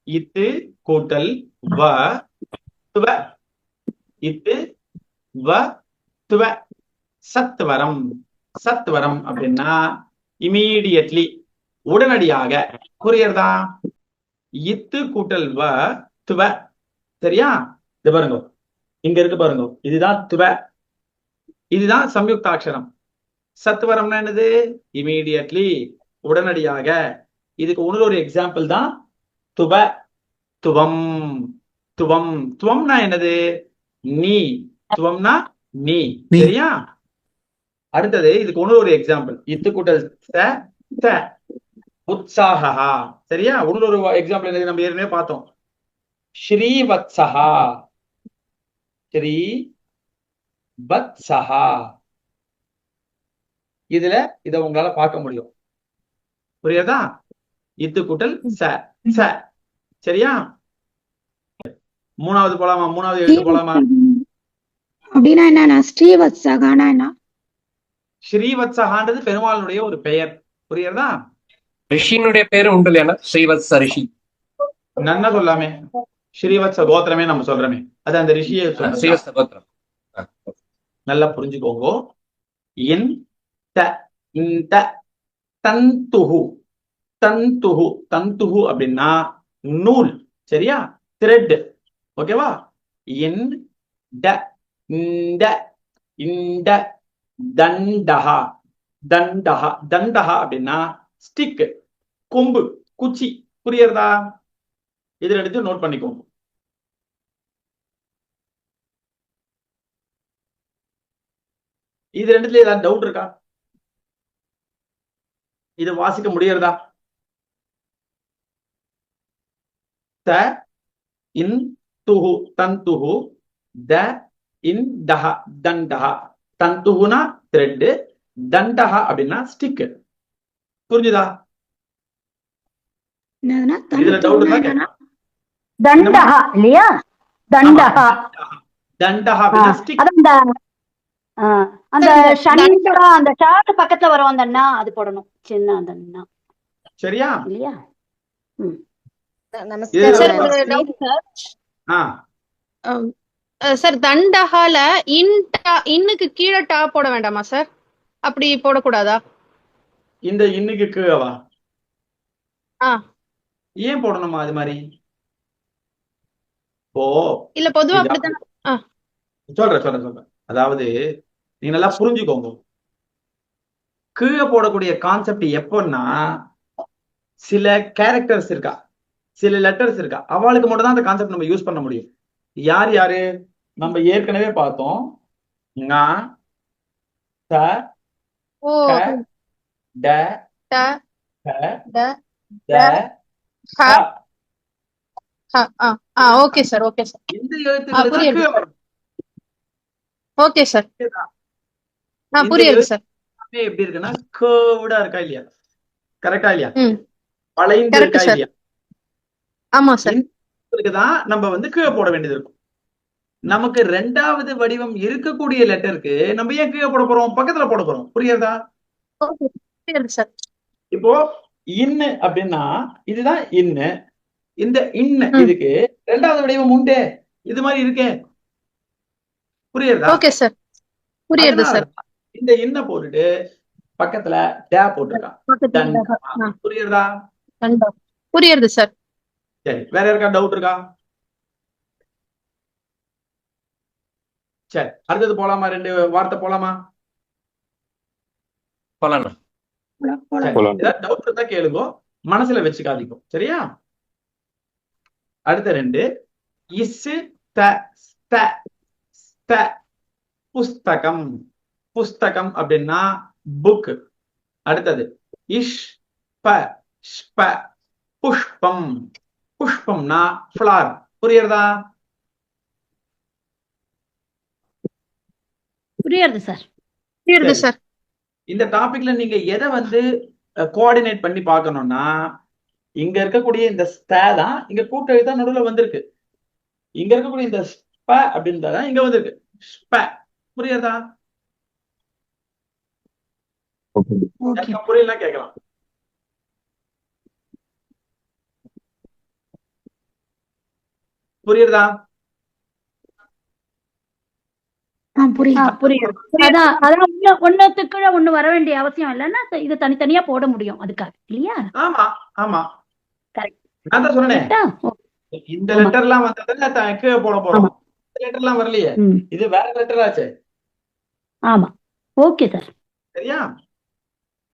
இத்து கூட்டல் வ துவ. இத்து வ துவ. சத்வரம். சத்வரம் அப்படின்னா இமீடியட்லி, உடனடியாக. புரியுறதா? இத்து கூட்டல் வ துவ. சரியா? இது பாருங்க, இங்க இருக்கு பாருங்க, இதுதான் துவ, இதுதான் சம்யுக்தாட்சரம். சத்வரம்னா என்னது? இமீடியட்லி, உடனடியாக. இதுக்கு ஒரு எக்ஸாம்பிள் தான் துவ. துவம். துவம். துவம்னா என்னது? நீ. துவம்னா நீ. சரியா? அடுத்தது இதுக்கு ஒரு எக்ஸாம்பிள். இத்து கூட்டல் ச த. உற்சாகா. சரியா? ஒரு எக்ஸாம்பிள் என்னது? நம்ம ஏற்கனவே பார்த்தோம். ஸ்ரீவத்சஹா. ஸ்ரீ வத்சஹா. இதுல இத உங்களால பார்க்க முடியும். புரியுதா? இத்து கூட்டல் ச ச. சரியா? மூணாவது போலாமா? மூணாவது எழுத்து போலாமா? அப்படின்னா என்ன? ஸ்ரீவத்சகானா என்ன? ஸ்ரீவத்சகான்றது பெருமாளுடைய ஒரு பெயர். புரியுறதா? ரிஷியினுடைய பேரு உண்டு இல்லையா? ஸ்ரீவத்ச ரிஷி. நன்னா சொல்லாமே. ஸ்ரீவத்ச கோத்திரமே நம்ம சொல்றோமே, அது அந்த ரிஷியை ஸ்ரீவத்ச கோத்திரம். நல்லா புரிஞ்சுக்கோங்க. இன் த இந்த தந்துஹு. தந்துஹு. தந்துஹு அப்படின்னா நூல். சரியா? த்ரெட். ஓகேவா? இன் ட இந்த இந்த தண்டஹா. தண்டஹா. தண்டஹா அப்படின்னா ஸ்டிக், கொம்பு, குச்சி. புரியுறதா? இதுல எடுத்து நோட் பண்ணிக்கோங்க. இது ரெண்டுல ஏதாவது டவுட் இருக்கா? இது வாசிக்க முடியறதா? த இன் துஹு தந்துஹு. த இன் டஹ தண்டஹ. தந்துஹுனா த்ரெட், தண்டஹ அப்படின்னா ஸ்டிக். புரிஞ்சுதா? இதுல டவுட் இருந்தா தண்டஹா இல்லையா? தண்டஹா. தண்டஹா அப்படின்னா ஸ்டிக். அந்த ஷண்டா, அந்த ஷாட் பக்கத்துல வரும் அந்த அண்ணா, அது போடணும். சின்ன அந்த அண்ணா. சரியா? இல்லையா? சார் தண்டஹால இன்னுக்கு கீழே டா போட வேண்டாமா சார்? அப்படி போடக்கூடாதா? இந்த இன்னுக்கு கீழவா? ஆ, ஏன் போடணுமா அது மாதிரி? ஓ இல்ல பொதுவா அப்படித்தான். சொல்றேன். அதாவது நீங்க நல்லா புரிஞ்சுக்கோங்க. கீழே போடக்கூடிய கான்செப்ட் எப்பன்னா, சில கேரக்டர்ஸ் இருக்கா, சில லெட்டர்ஸ் இருக்கா, அவளுக்கு மட்டும் தான் அந்த கான்செப்ட் நம்ம யூஸ் பண்ண முடியும். யார் யாரு? நம்ம ஏற்கனவே பார்த்தோம். ங, த, ஓ க, ட, ட க, ட த, ஹ ஹ. ஹ. Okay sir, okay sir. இந்த எழுத்துக்கள் தான் புரியுது. கீழே வரும். Okay sir. இந்த புரியுது சார். எழுத்து எப்படி இருக்குன்னா கர்வ்டா இருக்கா இல்லையா? கரெக்டா இல்லையா? ம், வளைந்து கரெக்ட் இருக்கா சார். இல்லையா? ஆமா சார். தான் நம்ம வந்து கீழே போட வேண்டியது இருக்கும். நமக்கு ரெண்டாவது வடிவம் இருக்கக்கூடிய லெட்டருக்கு நம்ம ஏன் கீழே போட போறோம்? பக்கத்துல போட போறோம். புரியுதா? புரியுது சார். இப்போ இன்னு அப்படின்னா இதுதான் இன்னு. இந்த இன்னு இதுக்கு ரெண்டாவது வடிவம் உண்டு. இது மாதிரி இருக்கே. புரியுதா? Okay sir. புரியுது சார். இந்த இன்ன போட்டுட்டு பக்கத்துல டே போட்டிருக்கான். புரியுதா? புரியுது சார். சரி, வேற யாருக்கா டவுட் இருக்கா? சரி, அடுத்தது போலாமா? ரெண்டு வார்த்தை போலாமா? போலாம். ஏதாவது டவுட் இருந்தா கேளுங்க, மனசுல வச்சுக்காதீங்க. சரியா? அடுத்த ரெண்டு இஸ்ஸு த ஸ்த ஸ்த. புஸ்தகம். புஸ்தகம் அப்படின்னா புக். அடுத்தது இஷ் ப ஸ்ப. புஷ்பம். புஷ்பம்னா ஃபிளார். புரியுறதா? புரியுது சார். புரியுது சார். இந்த டாபிக்ல நீங்க எதை வந்து கோஆர்டினேட் பண்ணி பார்க்கணும்னா, இங்க இருக்கக்கூடிய இந்த ஸ்த தான் இங்க கூட்டெழுத்தா நடுவுல வந்திருக்கு. இங்க இருக்கக்கூடிய இந்த ஸ்ப அப்படின்றதான் இங்க வந்திருக்கு. ஸ்ப. புரியுறதா? புரியலாம் கேட்கலாம். புரியுதா? புரியுது. புரியுது. அதான் ஒண்ணுத்துக்கு ஒண்ணு வர வேண்டிய அவசியம் இல்லைன்னா இது தனித்தனியா போட முடியும் அதுக்காக இல்லையா? ஆமா ஆமா, கரெக்ட். நான் தான் சொன்னேன் கரெக்டா? இந்த லெட்டர் எல்லாம் வந்ததுன்னா கீழே போட போறோம். லெட்டர் எல்லாம் வரலையே, ம். இது வேற லெட்டர் ஆச்சு. ஆமா. Okay sir. சரியா?